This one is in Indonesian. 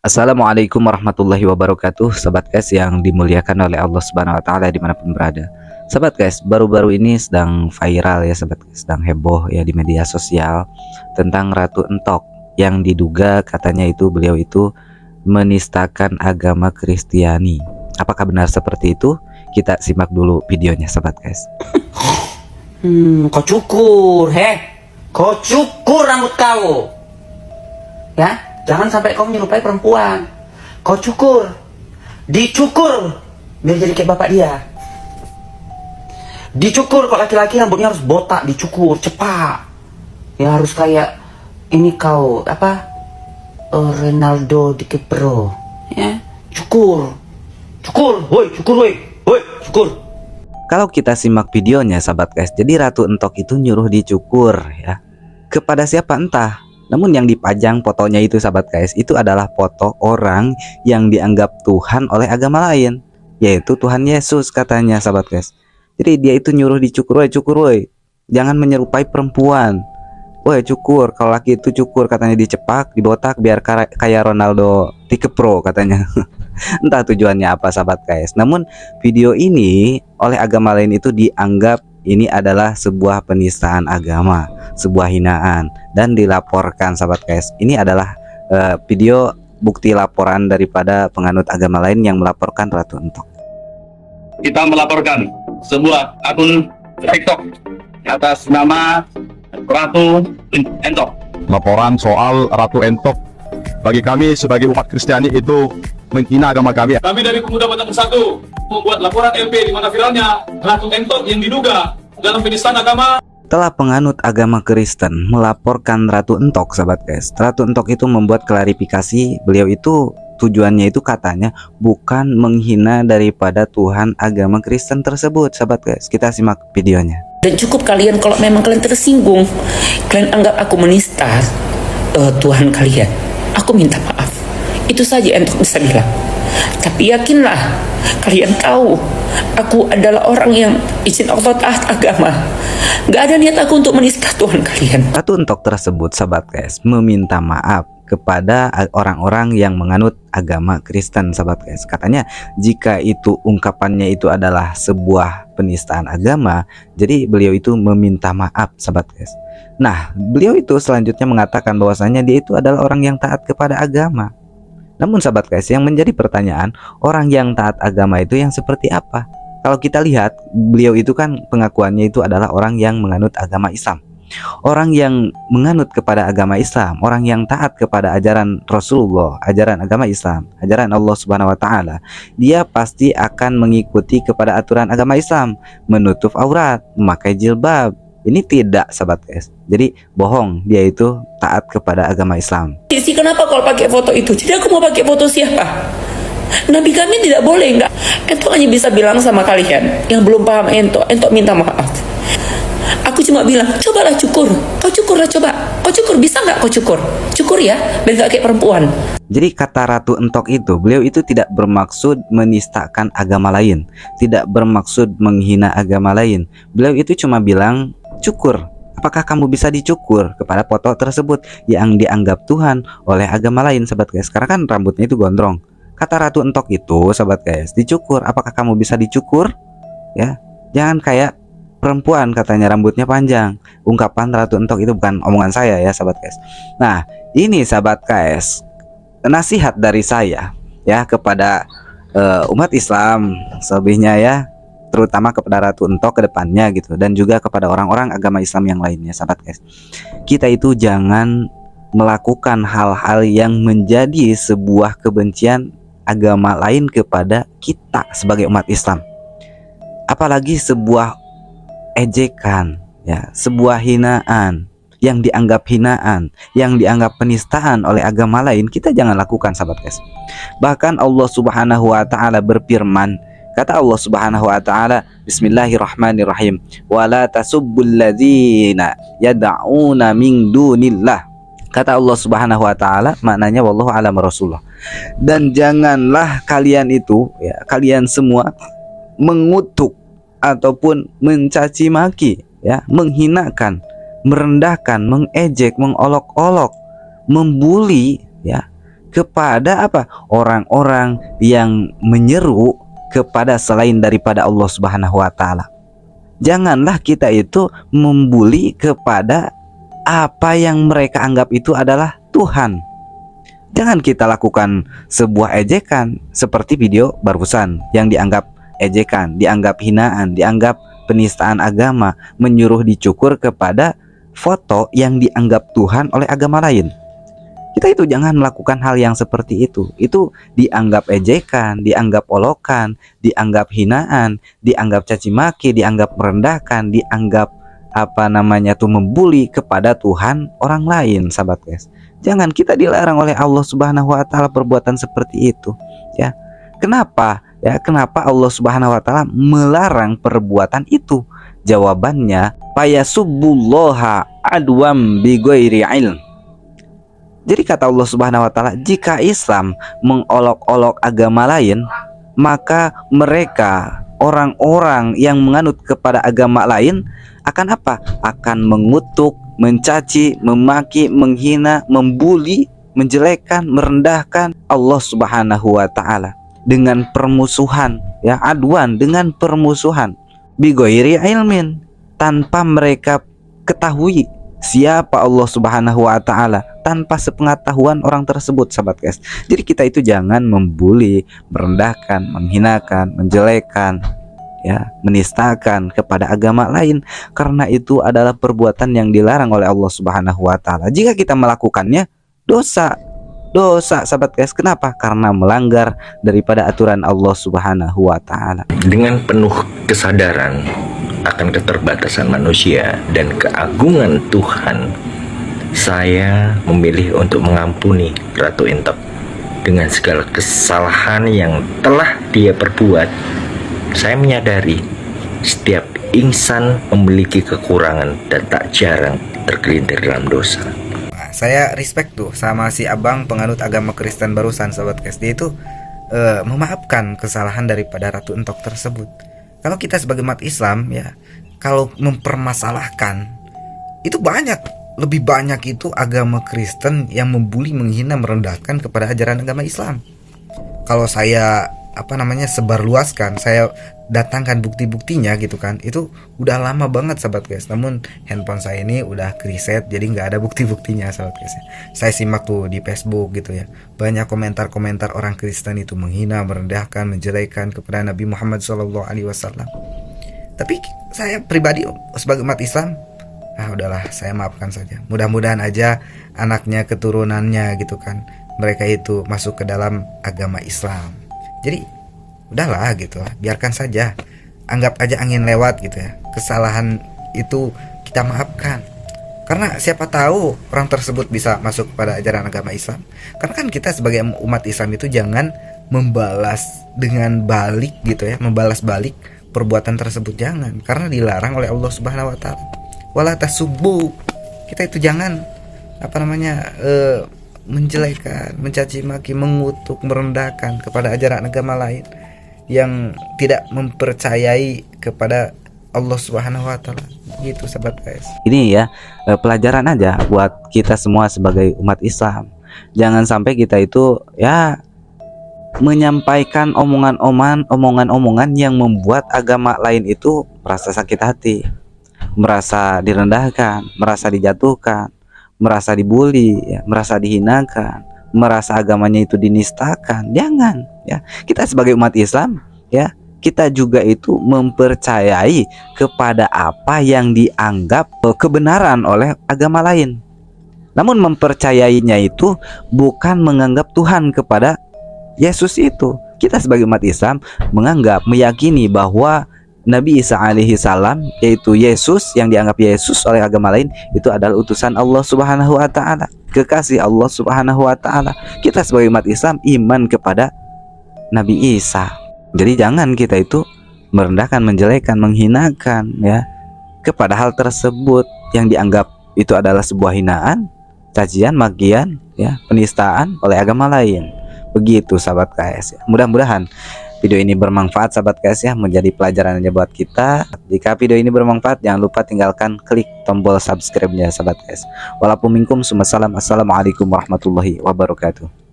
Assalamualaikum warahmatullahi wabarakatuh, Sobat guys yang dimuliakan oleh Allah Subhanahu wa taala dimanapun berada. Sobat guys, baru-baru ini sedang viral ya sobat guys, sedang heboh ya di media sosial tentang Ratu Entok yang diduga katanya beliau itu menistakan agama Kristiani. Apakah benar seperti itu? Kita simak dulu videonya sobat guys. Kau cukur, kau cukur rambut kau, ya. Jangan sampai kau menyerupai perempuan. Kau cukur, dicukur, biar jadi kayak bapak dia. Dicukur, kalau laki-laki rambutnya harus botak, dicukur cepat. Ya harus kayak ini kau apa? Ronaldo DiCaprio, ya. Cukur, woi, cukur. Kalau kita simak videonya sahabat guys, jadi Ratu Entok itu nyuruh dicukur ya. Kepada siapa entah. Namun yang dipajang fotonya itu sahabat guys, itu adalah foto orang yang dianggap Tuhan oleh agama lain, yaitu Tuhan Yesus katanya sahabat guys. Jadi dia itu nyuruh dicukur, woi, jangan menyerupai perempuan. Woi cukur, kalau laki itu cukur katanya, dicepak, dibotak biar kayak Ronaldo DiCaprio katanya. Entah tujuannya apa sahabat guys. Namun video ini oleh agama lain itu dianggap ini adalah sebuah penistaan agama, sebuah hinaan, dan dilaporkan sahabat guys. Ini adalah video bukti laporan daripada penganut agama lain yang melaporkan Ratu Entok. Kita melaporkan sebuah akun TikTok atas nama Ratu Entok. Laporan soal Ratu Entok bagi kami sebagai umat Kristiani itu menghina agama kami. Kami dari Pemuda Batang Satu membuat laporan LP di mana viralnya Ratu Entok yang diduga dalam penistaan agama. Setelah penganut agama Kristen melaporkan Ratu Entok sahabat guys, Ratu Entok itu membuat klarifikasi. Beliau itu tujuannya itu katanya bukan menghina daripada Tuhan agama Kristen tersebut sahabat guys. Kita simak videonya. Dan cukup kalian kalau memang kalian tersinggung, kalian anggap aku menista Tuhan kalian, aku minta maaf. Itu saja Entok bisa bilang. Tapi yakinlah, kalian tahu aku adalah orang yang izin Allah taat agama. Gak ada niat aku untuk menista Tuhan kalian. Ratu Entok tersebut sahabat guys meminta maaf kepada orang-orang yang menganut agama Kristen sahabat guys. Katanya jika itu ungkapannya itu adalah sebuah penistaan agama, jadi beliau itu meminta maaf sahabat guys. Nah beliau itu selanjutnya mengatakan bahwasanya dia itu adalah orang yang taat kepada agama. Namun sahabat guys, yang menjadi pertanyaan, orang yang taat agama itu yang seperti apa? Kalau kita lihat, beliau itu kan pengakuannya itu adalah orang yang menganut agama Islam. Orang yang menganut kepada agama Islam, orang yang taat kepada ajaran Rasulullah, ajaran agama Islam, ajaran Allah Subhanahu wa taala, dia pasti akan mengikuti kepada aturan agama Islam, menutup aurat, memakai jilbab. Ini tidak sahabat guys. Jadi bohong, dia itu taat kepada agama Islam. Sisi kenapa kalau pakai foto itu? Jadi aku mau pakai foto siapa? Nabi kami tidak boleh, enggak. Entok hanya bisa bilang sama kalian yang belum paham Entok minta maaf. Aku cuma bilang, cobalah cukur. Kau cukurlah coba. Kau cukur, bisa nggak kau cukur? Cukur ya, biar nggak kayak perempuan. Jadi kata Ratu Entok itu, beliau itu tidak bermaksud menistakan agama lain, tidak bermaksud menghina agama lain. Beliau itu cuma bilang, cukur. Apakah kamu bisa dicukur kepada foto tersebut yang dianggap Tuhan oleh agama lain sahabat guys? Karena kan rambutnya itu gondrong. Kata Ratu Entok itu sahabat guys, dicukur. Apakah kamu bisa dicukur? Ya, jangan kayak perempuan katanya rambutnya panjang. Ungkapan Ratu Entok itu bukan omongan saya ya sahabat guys. Nah ini sahabat guys, nasihat dari saya ya kepada umat Islam selebihnya ya, terutama kepada Ratu Entok ke depannya gitu, dan juga kepada orang-orang agama Islam yang lainnya sahabat guys. Kita itu jangan melakukan hal-hal yang menjadi sebuah kebencian agama lain kepada kita sebagai umat Islam. Apalagi sebuah ejekan ya, sebuah hinaan yang dianggap hinaan, yang dianggap penistaan oleh agama lain, kita jangan lakukan sahabat guys. Bahkan Allah Subhanahu wa taala berfirman, kata Allah Subhanahu wa taala, Bismillahirrahmanirrahim, wala tasubbul ladzina yad'una min dunillah. Kata Allah Subhanahu wa taala, maknanya wallahu a'lam rasulullah. Dan janganlah kalian itu ya, kalian semua mengutuk ataupun mencaci maki ya, menghinakan, merendahkan, mengejek, mengolok-olok, membuli ya kepada apa? Orang-orang yang menyeru kepada selain daripada Allah Subhanahu wa taala. Janganlah kita itu membuli kepada apa yang mereka anggap itu adalah Tuhan. Jangan kita lakukan sebuah ejekan seperti video barusan yang dianggap ejekan, dianggap hinaan, dianggap penistaan agama, menyuruh dicukur kepada foto yang dianggap Tuhan oleh agama lain. Kita itu jangan melakukan hal yang seperti itu. Itu dianggap ejekan, dianggap olokan, dianggap hinaan, dianggap caci maki, dianggap merendahkan, dianggap membuli kepada Tuhan orang lain, sahabat guys. Jangan, kita dilarang oleh Allah Subhanahu wa taala perbuatan seperti itu, ya. Kenapa? Ya, kenapa Allah Subhanahu wa taala melarang perbuatan itu? Jawabannya, payasubbullaha adwam bighairi ilm. Jadi kata Allah Subhanahu wa taala, jika Islam mengolok-olok agama lain, maka mereka orang-orang yang menganut kepada agama lain akan apa? Akan mengutuk, mencaci, memaki, menghina, membuli, menjelekkan, merendahkan Allah Subhanahu wa taala dengan permusuhan, ya, adwan, dengan permusuhan, bighairi ilmin, tanpa mereka ketahui siapa Allah Subhanahu wa taala, tanpa sepengetahuan orang tersebut, sahabat guys. Jadi kita itu jangan membuli, merendahkan, menghinakan, menjelekkan, ya, menistakan kepada agama lain, karena itu adalah perbuatan yang dilarang oleh Allah Subhanahu wa taala. Jika kita melakukannya, dosa, sahabat guys. Kenapa? Karena melanggar daripada aturan Allah Subhanahu wa taala. Dengan penuh kesadaran akan keterbatasan manusia dan keagungan Tuhan, saya memilih untuk mengampuni Ratu Entok dengan segala kesalahan yang telah dia perbuat. Saya menyadari setiap insan memiliki kekurangan dan tak jarang tergelincir dalam dosa. Saya respect tuh sama si abang penganut agama Kristen barusan, sahabat guys. Dia itu memaafkan kesalahan daripada Ratu Entok tersebut. Kalau kita sebagai umat Islam, ya, kalau mempermasalahkan itu lebih banyak itu agama Kristen yang membuli, menghina, merendahkan kepada ajaran agama Islam. Kalau saya sebarluaskan, saya datangkan bukti-buktinya gitu kan, itu udah lama banget, sahabat guys. Namun handphone saya ini udah reset, jadi nggak ada bukti-buktinya, sahabat guys. Saya simak tuh di Facebook gitu ya, banyak komentar-komentar orang Kristen itu menghina, merendahkan, menjelekkan kepada Nabi Muhammad SAW. Tapi saya pribadi sebagai umat Islam, udahlah, saya maafkan saja. Mudah-mudahan aja anaknya, keturunannya gitu kan, mereka itu masuk ke dalam agama Islam. Jadi udahlah gitu lah, biarkan saja, anggap aja angin lewat gitu ya. Kesalahan itu kita maafkan, karena siapa tahu orang tersebut bisa masuk kepada ajaran agama Islam. Karena kan kita sebagai umat Islam itu jangan membalas dengan balik gitu ya, membalas balik perbuatan tersebut, jangan, karena dilarang oleh Allah Subhanahu wa taala. Wala tasubbu, kita itu jangan menjelekkan, mencaci maki, mengutuk, merendahkan kepada ajaran agama lain yang tidak mempercayai kepada Allah Subhanahu wa taala. Gitu, sahabat guys. Ini ya, pelajaran aja buat kita semua sebagai umat Islam. Jangan sampai kita itu ya menyampaikan omongan-omongan yang membuat agama lain itu merasa sakit hati, merasa direndahkan, merasa dijatuhkan, merasa dibully, ya, merasa dihinakan, merasa agamanya itu dinistakan. Jangan, ya. Kita sebagai umat Islam, ya, kita juga itu mempercayai kepada apa yang dianggap kebenaran oleh agama lain. Namun mempercayainya itu bukan menganggap Tuhan kepada Yesus itu. Kita sebagai umat Islam menganggap, meyakini bahwa Nabi Isa alaihi salam, yaitu Yesus, yang dianggap Yesus oleh agama lain, itu adalah utusan Allah Subhanahu wa taala, kekasih Allah Subhanahu wa taala. Kita sebagai umat Islam iman kepada Nabi Isa. Jadi jangan kita itu merendahkan, menjelekkan, menghinakan, ya, kepada hal tersebut yang dianggap itu adalah sebuah hinaan, cacian, makian, ya, penistaan oleh agama lain. Begitu, sahabat KS, ya. Mudah-mudahan video ini bermanfaat, sahabat KS, ya, menjadi pelajaran aja buat kita. Jika video ini bermanfaat, jangan lupa tinggalkan klik tombol subscribe-nya, sahabat KS. Walaupun minkum, assalamualaikum warahmatullahi wabarakatuh.